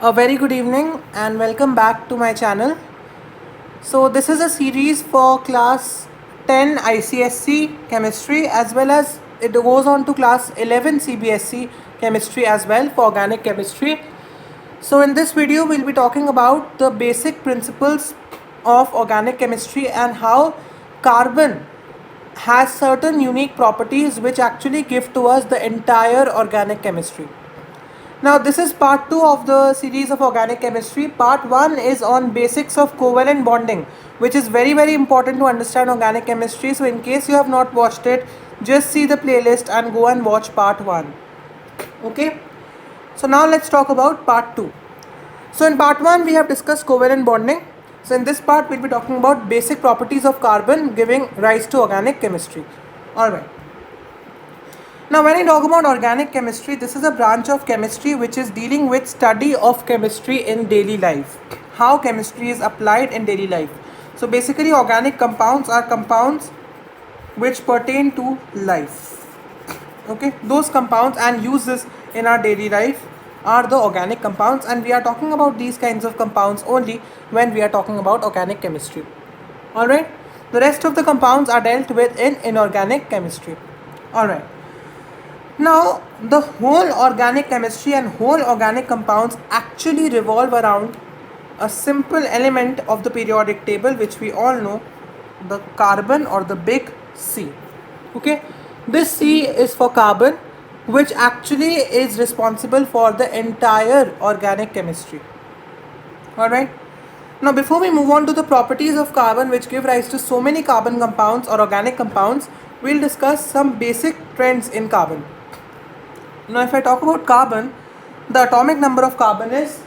A very good evening and welcome back to my channel. So this is a series for class 10 ICSC chemistry as well as it goes on to class 11 CBSE chemistry as well for organic chemistry. So in this video we'll be talking about the basic principles of organic chemistry and how carbon has certain unique properties which actually give to us the entire organic chemistry. Now this is part 2 of the series of organic chemistry. Part 1 is on basics of covalent bonding, which is very important to understand organic chemistry. So in case you have not watched it, just see the playlist and go and watch part 1. Okay. So now let's talk about part 2. So in part 1 we have discussed covalent bonding. So in this part we'll be talking about basic properties of carbon giving rise to organic chemistry. Alright. Now when I talk about organic chemistry, this is a branch of chemistry which is dealing with study of chemistry in daily life. How chemistry is applied in daily life. So basically organic compounds are compounds which pertain to life. Okay, those compounds and uses in our daily life are the organic compounds, and we are talking about these kinds of compounds only when we are talking about organic chemistry. Alright, the rest of the compounds are dealt with in inorganic chemistry. Alright. Now, the whole organic chemistry and whole organic compounds actually revolve around a simple element of the periodic table which we all know, the carbon or the big C. Okay, this C is for carbon, which actually is responsible for the entire organic chemistry. Alright. Now before we move on to the properties of carbon which give rise to so many carbon compounds or organic compounds, we'll discuss some basic trends in carbon. Now if I talk about carbon, the atomic number of carbon is,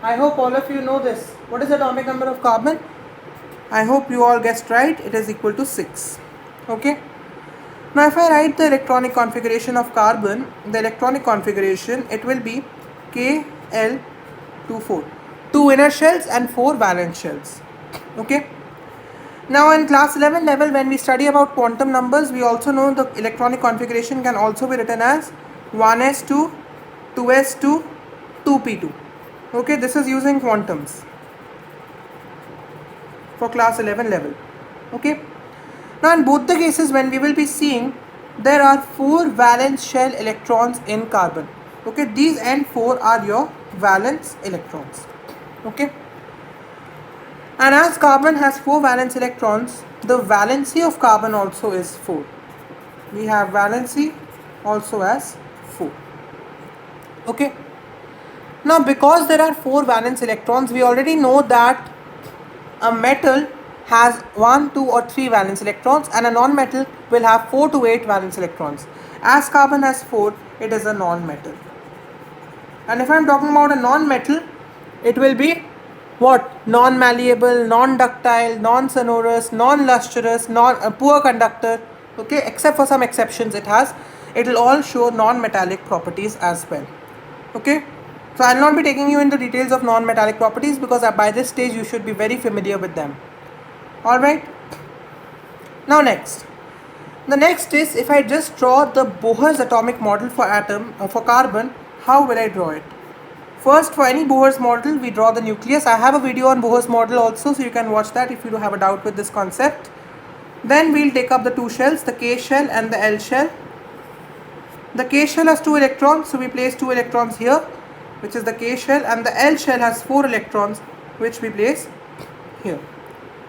I hope all of you know this. What is the atomic number of carbon? I hope you all guessed right, it is equal to 6. Okay. Now if I write the electronic configuration of carbon, the electronic configuration, it will be Kl24. 2 inner shells and 4 valence shells. Okay. Now in class 11 level, when we study about quantum numbers, we also know the electronic configuration can also be written as 1s2, 2s2, 2p2. Okay, this is using quantums for class 11 level. Okay. Now in both the cases when we will be seeing, there are 4 valence shell electrons in carbon. Okay, these N4 are your valence electrons. Okay. And as carbon has 4 valence electrons, the valency of carbon also is 4. We have valency also as 4. Okay. Now because there are 4 valence electrons, we already know that a metal has 1, 2 or 3 valence electrons and a non-metal will have 4 to 8 valence electrons. As carbon has 4, it is a non-metal. And if I am talking about a non-metal, it will be what? Non-malleable, non-ductile, non-sonorous, non-lustrous, poor conductor. Okay, except for some exceptions it will all show non-metallic properties as well. Okay, so I will not be taking you into details of non-metallic properties because by this stage you should be very familiar with them. Alright, now next. The next is, if I just draw the Bohr's atomic model for for carbon, how will I draw it? First, for any Bohr's model, we draw the nucleus. I have a video on Bohr's model also, so you can watch that if you have a doubt with this concept. Then we'll take up the 2 shells, the K shell and the L shell. The K shell has 2 electrons, so we place 2 electrons here, which is the K shell, and the L shell has 4 electrons, which we place here.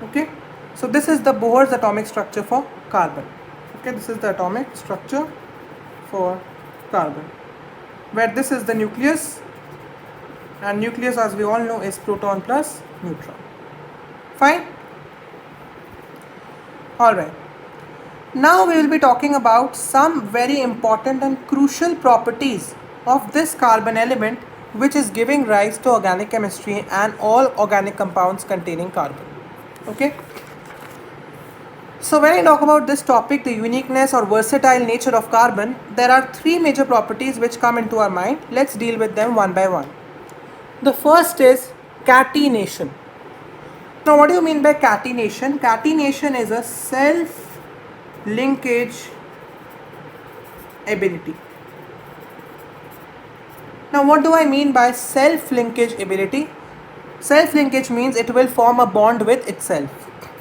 Okay, so this is the Bohr's atomic structure for carbon. Okay, this is the atomic structure for carbon, where this is the nucleus. And nucleus, as we all know, is proton plus neutron. Fine. Alright. Now we will be talking about some very important and crucial properties of this carbon element which is giving rise to organic chemistry and all organic compounds containing carbon. Okay. So when I talk about this topic, the uniqueness or versatile nature of carbon, there are 3 major properties which come into our mind. Let's deal with them one by one. The first is catenation. Now what do you mean by catenation? Catenation is a self-linkage ability. Now what do I mean by self-linkage ability? Self-linkage means it will form a bond with itself.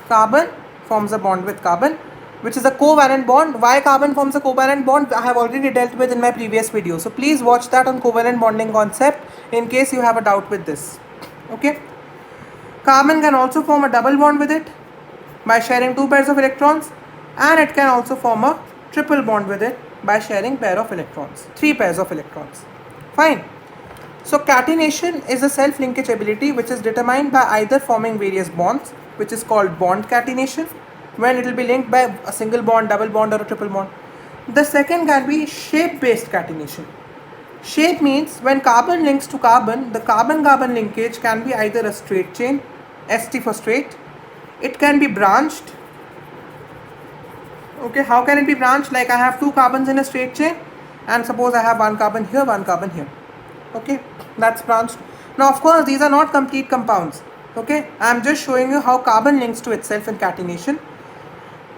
Carbon forms a bond with carbon, which is a covalent bond. Why carbon forms a covalent bond? I have already dealt with in my previous video. So please watch that on covalent bonding concept in case you have a doubt with this. Okay. Carbon can also form a double bond with it by sharing 2 pairs of electrons, and it can also form a triple bond with it by sharing 3 pairs of electrons. Fine. So catenation is a self-linkage ability which is determined by either forming various bonds, which is called bond catenation, when it will be linked by a single bond, double bond, or a triple bond. The second can be shape-based catenation. Shape means when carbon links to carbon, the carbon-carbon linkage can be either a straight chain, ST for straight. It can be branched. Okay, how can it be branched? Like I have 2 carbons in a straight chain, and suppose I have 1 carbon here, 1 carbon here. Okay, that's branched. Now of course these are not complete compounds. Okay, I am just showing you how carbon links to itself in catenation.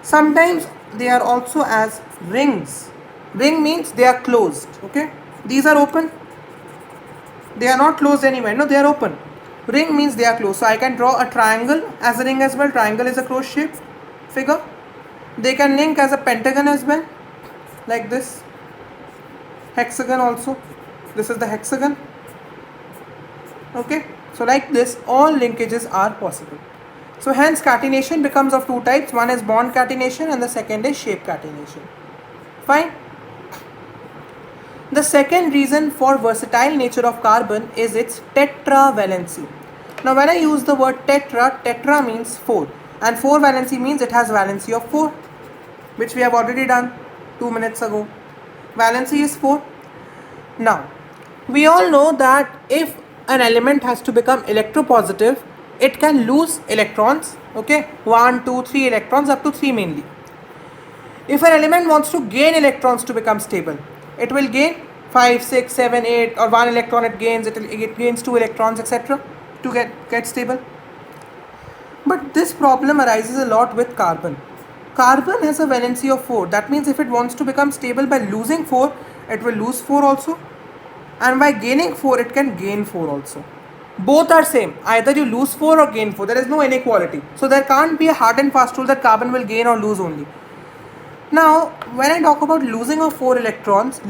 Sometimes they are also as rings. Ring means they are closed. Okay, these are open. They are not closed anywhere. No, they are open. Ring means they are closed. So I can draw a triangle as a ring as well. Triangle is a closed shape figure. They can link as a pentagon as well, like this. Hexagon also. This is the hexagon. Okay, so like this, all linkages are possible. So hence catenation becomes of 2 types. One is bond catenation and the second is shape catenation. Fine. The second reason for versatile nature of carbon is its tetravalency. Now when I use the word tetra means 4, and 4 valency means it has valency of 4, which we have already done 2 minutes ago. Valency is 4. Now we all know that if an element has to become electropositive, it can lose electrons. Okay, 1, 2, 3 electrons, up to 3 mainly. If an element wants to gain electrons to become stable, it will gain 5, 6, 7, 8, or 1 electron it gains, it gains 2 electrons, etc. to get stable. But this problem arises a lot with carbon. Carbon has a valency of 4. That means if it wants to become stable by losing 4, it will lose 4 also. And by gaining 4, it can gain 4 also. Both are same. Either you lose 4 or gain 4. There is no inequality. So there can't be a hard and fast rule that carbon will gain or lose only. Now, when I talk about losing of 4 electrons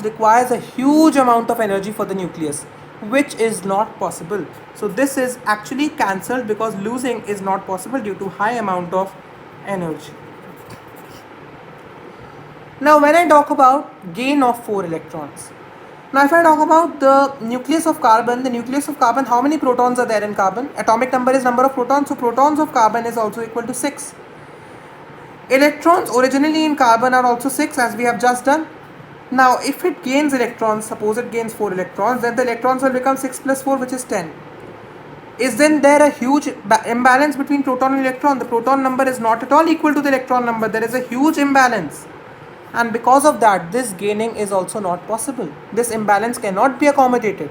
requires a huge amount of energy for the nucleus, which is not possible. So this is actually cancelled because losing is not possible due to high amount of energy. Now when I talk about gain of 4 electrons. Now if I talk about the nucleus of carbon, how many protons are there in carbon? Atomic number is number of protons, so protons of carbon is also equal to 6. Electrons originally in carbon are also 6, as we have just done. Now if it gains electrons, suppose it gains 4 electrons, then the electrons will become 6 plus 4, which is 10. Is then there a huge imbalance between proton and electron? The proton number is not at all equal to the electron number. There is a huge imbalance. And because of that, this gaining is also not possible. This imbalance cannot be accommodated.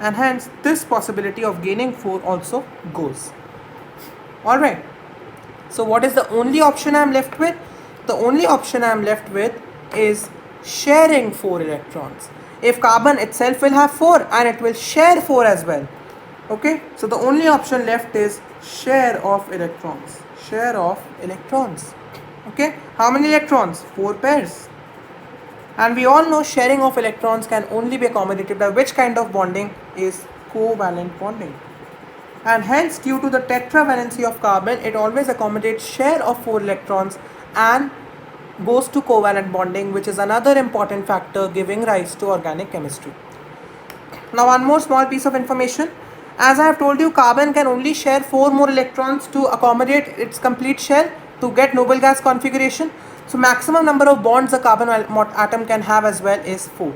And hence, this possibility of gaining 4 also goes. Alright. So what is the only option I am left with? The only option I am left with is sharing 4 electrons. If carbon itself will have 4 and it will share 4 as well. Okay. So the only option left is share of electrons. Share of electrons. Okay, how many electrons? 4 pairs. And we all know sharing of electrons can only be accommodated by which kind of bonding is covalent bonding. And hence, due to the tetravalency of carbon, it always accommodates share of 4 electrons and goes to covalent bonding, which is another important factor giving rise to organic chemistry. Now one more small piece of information. As I have told you, carbon can only share 4 more electrons to accommodate its complete shell, to get noble gas configuration. So maximum number of bonds a carbon atom can have as well is 4.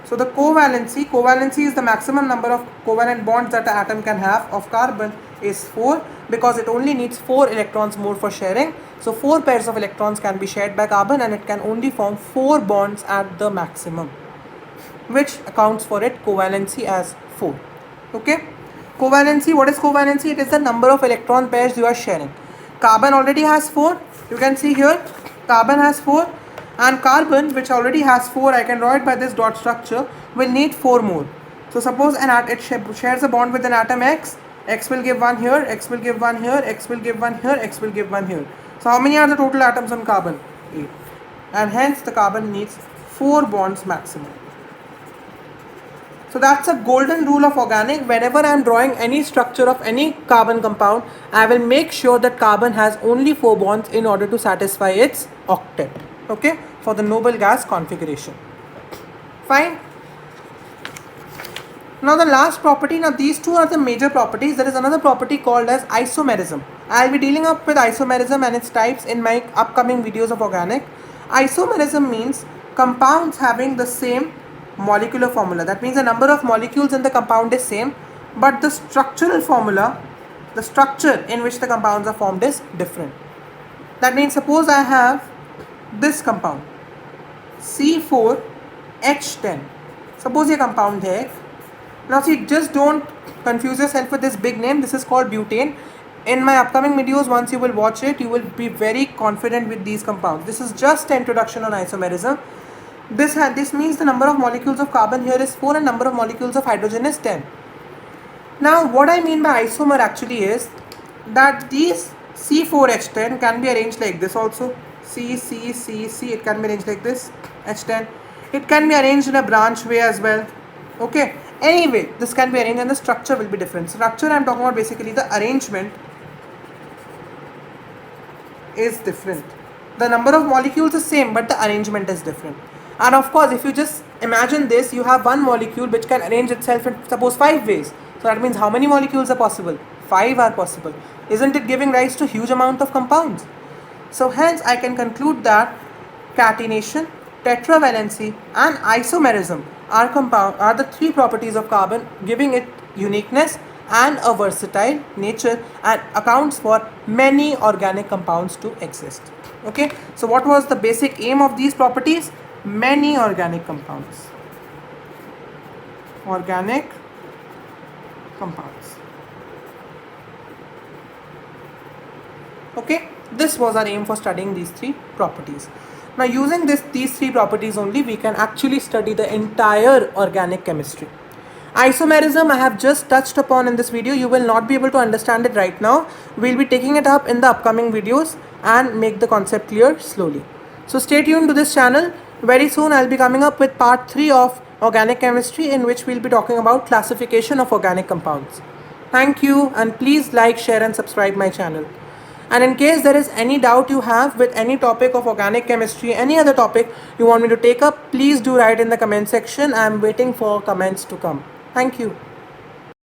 So the covalency is the maximum number of covalent bonds that an atom can have of carbon is 4, because it only needs 4 electrons more for sharing. So 4 pairs of electrons can be shared by carbon and it can only form 4 bonds at the maximum, which accounts for its covalency as 4. Okay. Covalency, what is covalency? It is the number of electron pairs you are sharing. Carbon already has 4. You can see here, carbon has 4, and carbon, which already has 4, I can draw it by this dot structure. will need 4 more. So suppose it shares a bond with an atom X, X will give one here, X will give one here, X will give one here, X will give one here. So how many are the total atoms on carbon? 8. And hence the carbon needs 4 bonds maximum. So that's a golden rule of organic. Whenever I am drawing any structure of any carbon compound, I will make sure that carbon has only 4 bonds in order to satisfy its octet. Okay, for the noble gas configuration. Fine. Now the last property, now these two are the major properties. There is another property called as isomerism. I will be dealing up with isomerism and its types in my upcoming videos of organic. Isomerism means compounds having the same molecular formula. That means the number of molecules in the compound is same, but the structural formula, the structure in which the compounds are formed is different. That means suppose I have this compound C4H10. Suppose ये compound है. Now see, just don't confuse yourself with this big name. This is called butane. In my upcoming videos, once you will watch it, you will be very confident with these compounds. This is just an introduction on isomerism. This means the number of molecules of carbon here is 4 and number of molecules of hydrogen is 10. Now what I mean by isomer actually is that these C4H10 can be arranged like this also. C, it can be arranged like this, H10. It can be arranged in a branch way as well. Okay. Anyway, this can be arranged and the structure will be different. Structure I am talking about basically the arrangement is different. The number of molecules is same but the arrangement is different. And of course, if you just imagine this, you have one molecule which can arrange itself in suppose 5 ways. So that means how many molecules are possible? 5 are possible. Isn't it giving rise to huge amount of compounds? So hence I can conclude that catenation, tetravalency and isomerism are the 3 properties of carbon, giving it uniqueness and a versatile nature and accounts for many organic compounds to exist. Okay, so what was the basic aim of these properties? Many organic compounds. Organic compounds. Okay, this was our aim for studying these 3 properties. Now using these 3 properties only, we can actually study the entire organic chemistry. Isomerism I have just touched upon in this video. You will not be able to understand it right now. We'll be taking it up in the upcoming videos and make the concept clear slowly. So stay tuned to this channel. Very soon I'll be coming up with part 3 of organic chemistry, in which we'll be talking about classification of organic compounds. Thank you, and please like, share and subscribe my channel. And in case there is any doubt you have with any topic of organic chemistry, any other topic you want me to take up, please do write in the comment section. I am waiting for comments to come. Thank you.